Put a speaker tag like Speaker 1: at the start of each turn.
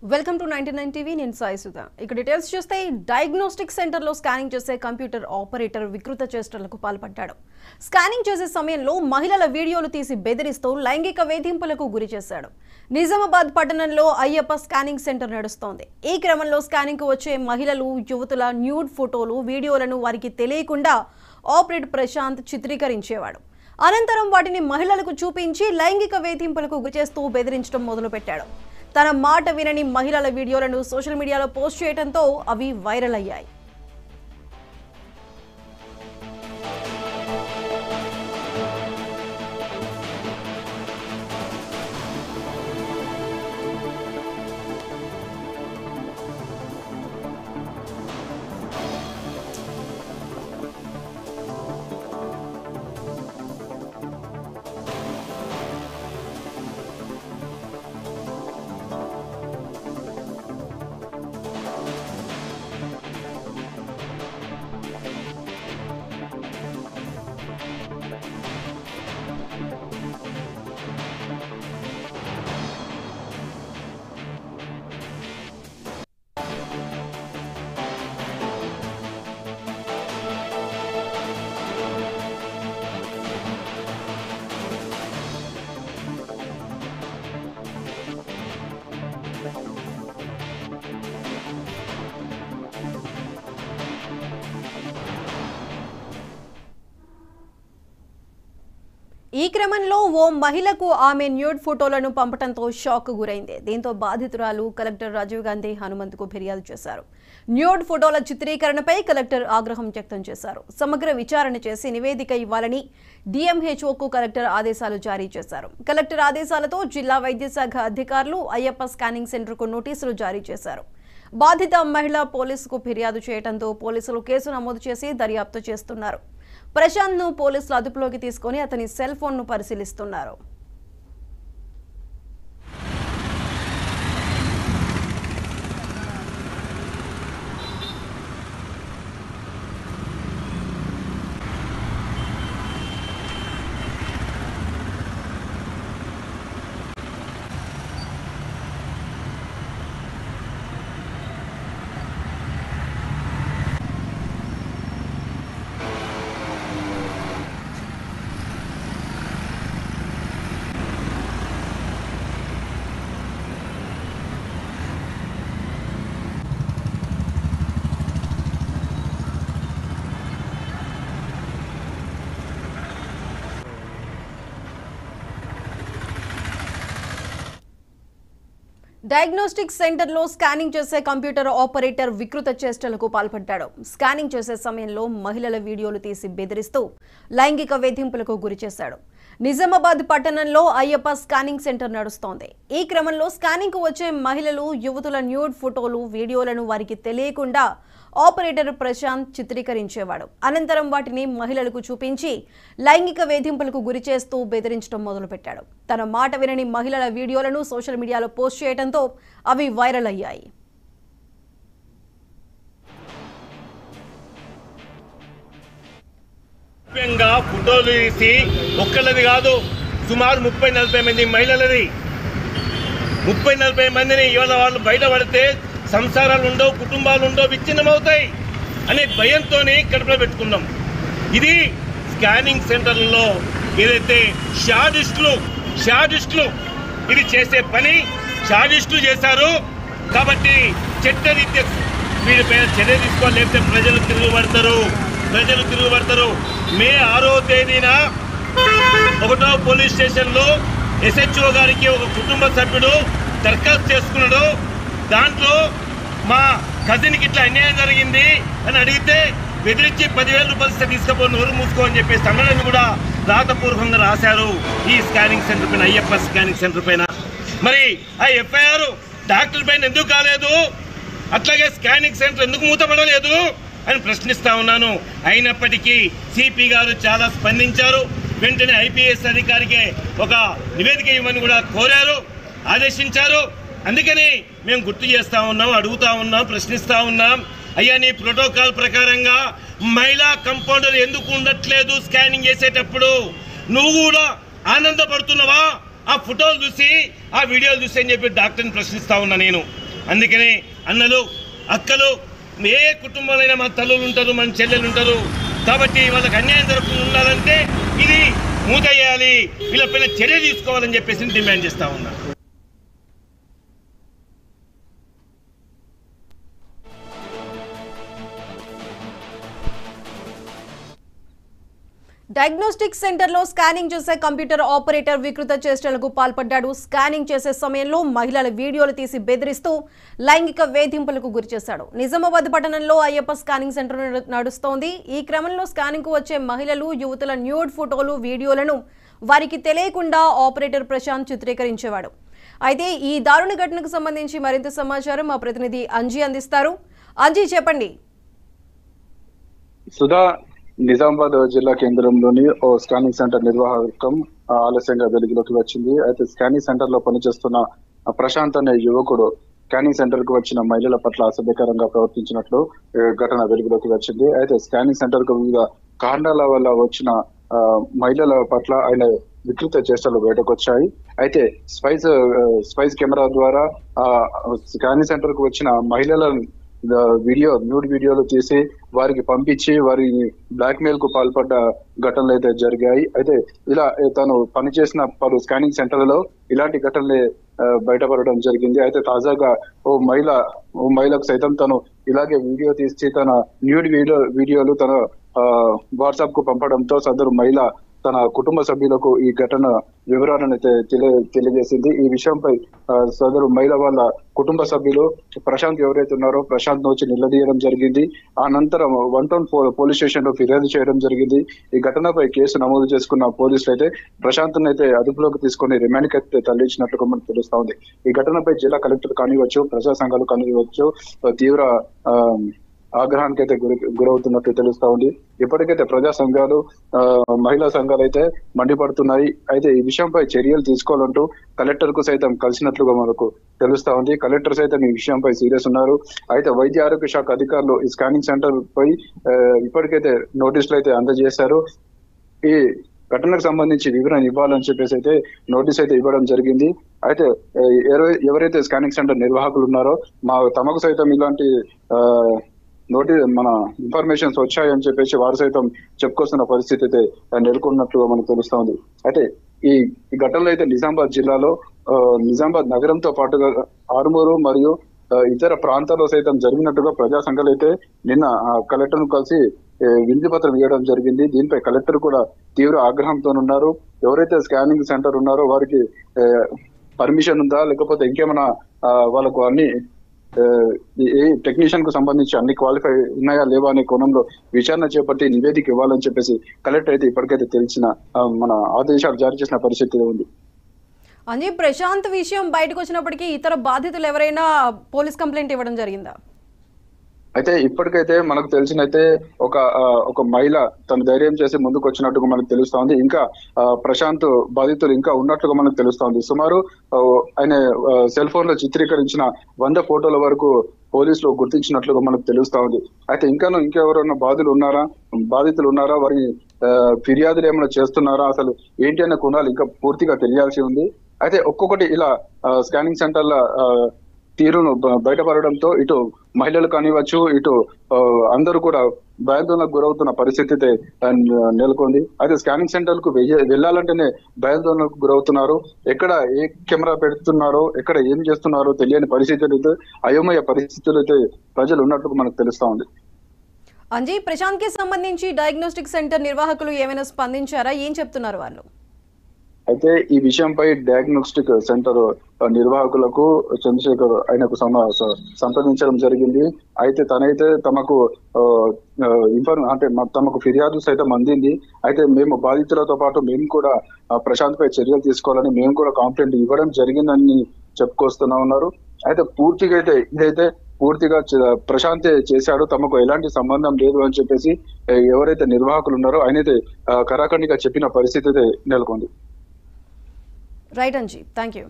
Speaker 1: Welcome to 99 TV నేను సాయి సుధా. ఇక details చూస్తే డయాగ్నోస్టిక్ సెంటర్లో స్కానింగ్ చేసే కంప్యూటర్ ఆపరేటర్ వికృత చేష్టలకు పాల్పడ్డాడు. స్కానింగ్ చేసే సమయంలో మహిళల వీడియోలు తీసి బెదిరిస్తూ లైంగిక వేధింపులకు గురి చేశాడు. నిజామాబాద్ పట్టణంలో అయ్యప్ప స్కానింగ్ సెంటర్ నడుస్తోంది. ఈ క్రమంలో స్కానింగ్ కు వచ్చే మహిళలు, యువతుల న్యూడ్ ఫోటోలు, వీడియోలను వారికి తెలియకుండా ఆపరేటర్ ప్రశాంత్ చిత్రీకరించేవాడు. అనంతరం వాటిని మహిళలకు చూపించి లైంగిక వేధింపులకు గురి చేస్తూ బెదిరించడం మొదలుపెట్టాడు. తన మాట వినని మహిళల వీడియోలను సోషల్ మీడియాలో పోస్ట్ చేయడంతో అవి వైరల్ అయ్యాయి. ఈ క్రమంలో ఓ మహిళకు ఆమె న్యూడ్ ఫోటోలను పంపడంతో షాక్ గురైంది. దీంతో బాధితురాలు కలెక్టర్ రాజీవ్ గాంధీ హనుమంత్కు ఫిర్యాదు చేశారు. న్యూడ్ ఫోటోల చిత్రీకరణపై కలెక్టర్ ఆగ్రహం వ్యక్తం చేశారు. సమగ్ర విచారణ చేసి నివేదిక ఇవ్వాలని డిఎంహెచ్ఓకు కలెక్టర్ ఆదేశాలు జారీ చేశారు. కలెక్టర్ ఆదేశాలతో జిల్లా వైద్య శాఖ అధికారులు అయ్యప్ప స్కానింగ్ సెంటర్కు నోటీసులు జారీ చేశారు. బాధిత మహిళ పోలీసుకు ఫిర్యాదు చేయడంతో పోలీసులు కేసు నమోదు చేసి దర్యాప్తు చేస్తున్నారు. ప్రశాంత్ను పోలీసులు అదుపులోకి తీసుకొని అతని సెల్ ఫోన్ను పరిశీలిస్తున్నారు. డయాగ్నోస్టిక్ సెంటర్లో స్కానింగ్ చేసే కంప్యూటర్ ఆపరేటర్ వికృత చేష్టలకు పాల్పడ్డాడు. స్కానింగ్ చేసే సమయంలో మహిళల వీడియోలు తీసి బెదిరిస్తూ లైంగిక వేధింపులకు గురి చేశాడు. నిజామాబాద్ పట్టణంలో అయ్యప్ప స్కానింగ్ సెంటర్ నడుస్తోంది. ఈ క్రమంలో స్కానింగ్ కు వచ్చే మహిళలు, యువతుల న్యూడ్ ఫోటోలు, వీడియోలను వారికి తెలియకుండా ఆపరేటర్ ప్రశాంత్ చిత్రీకరించేవాడు. అనంతరం వాటిని మహిళలకు చూపించి లైంగిక వేధింపులకు గురి చేస్తూ బెదిరించడం మొదలుపెట్టాడు. తన మాట వినని మహిళల వీడియోలను సోషల్ మీడియాలో పోస్ట్ చేయడంతో అవి వైరల్ అయ్యాయి.
Speaker 2: ఫోటోలు తీసి ఒక్కళ్ళది కాదు, సుమారు 30-40 మంది మహిళలది, 30-40 మందిని ఇవాళ వాళ్ళు బయటపడితే సంసారాలు ఉండవు, కుటుంబాలు ఉండవు, విచ్ఛిన్నమవుతాయి అనే భయంతో కడుపులో పెట్టుకున్నాం. ఇది స్కానింగ్ సెంటర్లలో ఏదైతే షాడిస్టులు ఇది చేసే పని షాడిస్టులు చేశారు. కాబట్టి చట్టరీత్యా వీరిపైన చర్య తీసుకోవాలి, లేకపోతే ప్రజలు తిరుగుబడతారు. మే 6వ తేదీన 1వ పోలీస్ స్టేషన్లో ఎస్హెచ్ఓ గారికి ఒక కుటుంబ సభ్యుడు దరఖాస్తు చేసుకున్నాడు. దాంట్లో మా కజిన్కి ఇట్లా అన్యాయం జరిగింది అని అడిగితే బెదిరించి 10,000 రూపాయలు తీసుకుపోయి నోరు మూసుకోని చెప్పి సంఘటన కూడా రాతపూర్వకంగా రాశారు ఈ స్కానింగ్ సెంటర్ పైన, అయ్యప్ప స్కానింగ్ సెంటర్ పైన. మరి ఆ ఎఫ్ఐఆర్ డాక్టర్ పైన ఎందుకు కాలేదు, అట్లాగే స్కానింగ్ సెంటర్ ఎందుకు మూతపడలేదు అని ప్రశ్నిస్తా ఉన్నాను. అయినప్పటికీ సిపి గారు చాలా స్పందించారు. వెంటనే ఐపీఎస్ అధికారికి ఒక నివేదిక ఇవ్వమని కూడా కోరారు, ఆదేశించారు. అందుకని మేము గుర్తు చేస్తా ఉన్నాం, అడుగుతా ఉన్నాం, ప్రశ్నిస్తా ఉన్నాం. అయ్యా నీ ప్రోటోకాల్ ప్రకారంగా మహిళా కంపౌండర్ ఎందుకు ఉండట్లేదు స్కానింగ్ చేసేటప్పుడు? నువ్వు కూడా ఆనందపడుతున్నావా ఆ ఫోటోలు చూసి, ఆ వీడియోలు చూసి అని చెప్పి డాక్టర్ని ప్రశ్నిస్తా ఉన్నా నేను. అందుకనే అన్నలు అక్కలు ఏ కుటుంబంలో మన తల్లులు ఉంటారు, మన చెల్లెలు ఉంటారు. కాబట్టి వాళ్ళకి అన్యాయం జరగకుండా ఉండాలంటే ఇది మూతేయాలి, వీళ్ళపైన చర్య తీసుకోవాలని చెప్పేసి డిమాండ్ చేస్తా ఉన్నా.
Speaker 1: డయాగ్నోస్టిక్ సెంటర్లో స్కానింగ్ చేసే కంప్యూటర్ ఆపరేటర్ వికృత చేష్టలకు పాల్పడ్డాడు. స్కానింగ్ చేసే సమయంలో మహిళల వీడియోలు తీసి బెదిరిస్తూ లైంగిక వేధింపులకు గురిచేశాడు. నిజామాబాద్ పట్టణంలో అయ్యప్ప స్కానింగ్ సెంటర్ నడుస్తోంది. ఈ క్రమంలో స్కానింగ్ కు వచ్చే మహిళలు, యువతుల న్యూడ్ ఫోటోలు, వీడియోలను వారికి తెలియకుండా ఆపరేటర్ ప్రశాంత్ చిత్రీకరించేవాడు. అయితే ఈ దారుణ ఘటనకు సంబంధించి మరింత సమాచారం మా ప్రతినిధి అంజీ అందిస్తారు. అంజీ, చెప్పండి.
Speaker 3: సుధా, నిజామాబాద్ జిల్లా కేంద్రంలోని ఓ స్కానింగ్ సెంటర్ నిర్వాహకం ఆలస్యంగా వెలుగులోకి వచ్చింది. అయితే స్కానింగ్ సెంటర్ లో పనిచేస్తున్న ప్రశాంత్ అనే యువకుడు స్కానింగ్ సెంటర్ కు వచ్చిన మహిళల పట్ల అసభ్యకరంగా ప్రవర్తించినట్లు ఘటన వెలుగులోకి వచ్చింది. అయితే స్కానింగ్ సెంటర్ కు వివిధ కారణాల వల్ల వచ్చిన మహిళల పట్ల ఆయన వికృత చేష్టలు బయటకు వచ్చాయి. అయితే స్పైస్ కెమెరా ద్వారా స్కానింగ్ సెంటర్ కు వచ్చిన మహిళల న్యూడ్ వీడియోలు తీసి వారికి పంపించి వారిని బ్లాక్ మెయిల్ కు పాల్పడ్డ ఘటనలు అయితే జరిగాయి. అయితే ఇలా తను పనిచేసిన పలు స్కానింగ్ సెంటర్లలో ఇలాంటి ఘటనలే బయటపడడం జరిగింది. అయితే తాజాగా ఓ మహిళకు సైతం తను ఇలాగే వీడియో తీసి తన న్యూడ్ వీడియోలు తన వాట్సాప్ కు పంపడంతో సదరు మహిళ తన కుటుంబ సభ్యులకు ఈ ఘటన వివరాలను తెలియజేసింది. ఈ విషయంపై సదరు మహిళ వాళ్ళ కుటుంబ సభ్యులు ప్రశాంత్ ఎవరైతే ఉన్నారో ప్రశాంత్ ను వచ్చి నిలదీయడం జరిగింది. అనంతరం 114 పోలీస్ స్టేషన్ లో ఫిర్యాదు చేయడం జరిగింది. ఈ ఘటనపై కేసు నమోదు చేసుకున్న పోలీసులు అయితే ప్రశాంత్ అయితే అదుపులోకి తీసుకుని రిమాండ్ కి తరలించినట్లుగా మనకు తెలుస్తా ఉంది. ఈ ఘటనపై జిల్లా కలెక్టర్ కానివచ్చు, ప్రజా సంఘాలు కానివచ్చు తీవ్ర ఆగ్రహానికి అయితే గురవుతున్నట్టు తెలుస్తా ఉంది. ఇప్పటికైతే ప్రజా సంఘాలు, మహిళా సంఘాలు అయితే మండిపడుతున్నాయి. అయితే ఈ విషయంపై చర్యలు తీసుకోవాలంటూ కలెక్టర్ కు సైతం కలిసినట్లుగా మనకు తెలుస్తా ఉంది. కలెక్టర్ సైతం ఈ విషయంపై సీరియస్ ఉన్నారు. అయితే వైద్య ఆరోగ్య శాఖ అధికారులు ఈ స్కానింగ్ సెంటర్ పై ఇప్పటికైతే నోటీసులు అయితే అందజేశారు. ఈ ఘటనకు సంబంధించి వివరణ ఇవ్వాలని చెప్పేసి అయితే నోటీస్ అయితే ఇవ్వడం జరిగింది. అయితే ఎవరైతే స్కానింగ్ సెంటర్ నిర్వాహకులు ఉన్నారో తమకు సైతం ఇలాంటి మన ఇన్ఫర్మేషన్స్ వచ్చాయని చెప్పేసి వారు సైతం చెప్పుకొస్తున్న పరిస్థితి అయితే నెలకొన్నట్లుగా మనకు తెలుస్తా ఉంది. అయితే ఈ ఘటనలో అయితే నిజామాబాద్ జిల్లాలో నిజామాబాద్ నగరంతో పాటుగా ఆరుమూరు మరియు ఇతర ప్రాంతాల్లో సైతం జరిగినట్టుగా ప్రజా సంఘాలు అయితే నిన్న కలెక్టర్ ను కలిసి వినతి పత్రం ఇవ్వడం జరిగింది. దీనిపై కలెక్టర్ కూడా తీవ్ర ఆగ్రహంతో ఉన్నారు. ఎవరైతే స్కానింగ్ సెంటర్ ఉన్నారో వారికి పర్మిషన్ ఉందా, లేకపోతే ఇంకేమైనా వాళ్ళకు అన్ని ఏ టెక్నీషియన్ కు సంబంధించి అన్ని క్వాలిఫై ఉన్నాయా లేవా అనే కోణంలో విచారణ చేపట్టి నివేదిక ఇవ్వాలని చెప్పేసి కలెక్టర్ అయితే ఇప్పటికైతే తెలిసిన మన ఆదేశాలు జారీ చేసిన పరిస్థితి ఉంది.
Speaker 1: అంజీ, ప్రశాంత్ విషయం బయటకు వచ్చినప్పటికీ ఇతర బాధితులు ఎవరైనా పోలీస్ కంప్లైంట్ ఇవ్వడం జరిగిందా?
Speaker 3: అయితే ఇప్పటికైతే మనకు తెలిసినైతే ఒక మహిళ తను ధైర్యం చేసి ముందుకు వచ్చినట్టుగా మనకు తెలుస్తా ఉంది. ఇంకా ప్రశాంత్ బాధితులు ఇంకా ఉన్నట్లుగా మనకు తెలుస్తా ఉంది. సుమారు ఆయన సెల్ ఫోన్ లో చిత్రీకరించిన 100 ఫోటోల వరకు పోలీసులు గుర్తించినట్లుగా మనకు తెలుస్తా ఉంది. అయితే ఇంకెవరైనా బాధితులు ఉన్నారా, వారి ఫిర్యాదులు ఏమైనా చేస్తున్నారా, అసలు ఏంటి అనే కోణాలు ఇంకా పూర్తిగా తెలియాల్సి ఉంది. అయితే ఒక్కొక్కటి ఇలా స్కానింగ్ సెంటర్ల తీరును బయటపడడంతో ఇటు మహిళలు కానివచ్చు, ఇటు అందరూ కూడా భయాందోళనకు గురవుతున్న పరిస్థితి నెలకొంది. అయితే స్కానింగ్ సెంటర్ కు వెళ్లాలంటేనే భయాందోళనకు గురవుతున్నారు. ఎక్కడ ఏ కెమెరా పెడుతున్నారో, ఎక్కడ ఏం చేస్తున్నారో తెలియని పరిస్థితులు అయితే, అయోమయ పరిస్థితులు అయితే ప్రజలు ఉన్నట్లు మనకు తెలుస్తా ఉంది.
Speaker 1: అంజీ, ప్రశాంత్ కి సంబంధించి డయాగ్నోస్టిక్ సెంటర్ నిర్వాహకులు ఏమైనా స్పందించారా? ఏం చెప్తున్నారు వాళ్ళు?
Speaker 3: అయితే ఈ విషయంపై డయాగ్నోస్టిక్ సెంటర్ నిర్వాహకులకు చంద్రశేఖర్ ఆయనకు సంప్రదించడం జరిగింది. అయితే తనైతే తమకు తమకు ఫిర్యాదు సైతం అందింది. అయితే మేము బాధితులతో పాటు మేము కూడా ప్రశాంత్ పై చర్యలు తీసుకోవాలని మేము కూడా కంప్లైంట్ ఇవ్వడం జరిగిందని చెప్పుకొస్తున్నా ఉన్నారు. అయితే ఇదైతే పూర్తిగా ప్రశాంతే చేశాడు, తమకు ఎలాంటి సంబంధం లేదు అని చెప్పేసి ఎవరైతే నిర్వాహకులు ఉన్నారో ఆయనైతే కరాఖండిగా చెప్పిన పరిస్థితి నెలకొంది.
Speaker 1: Right Anji, thank you.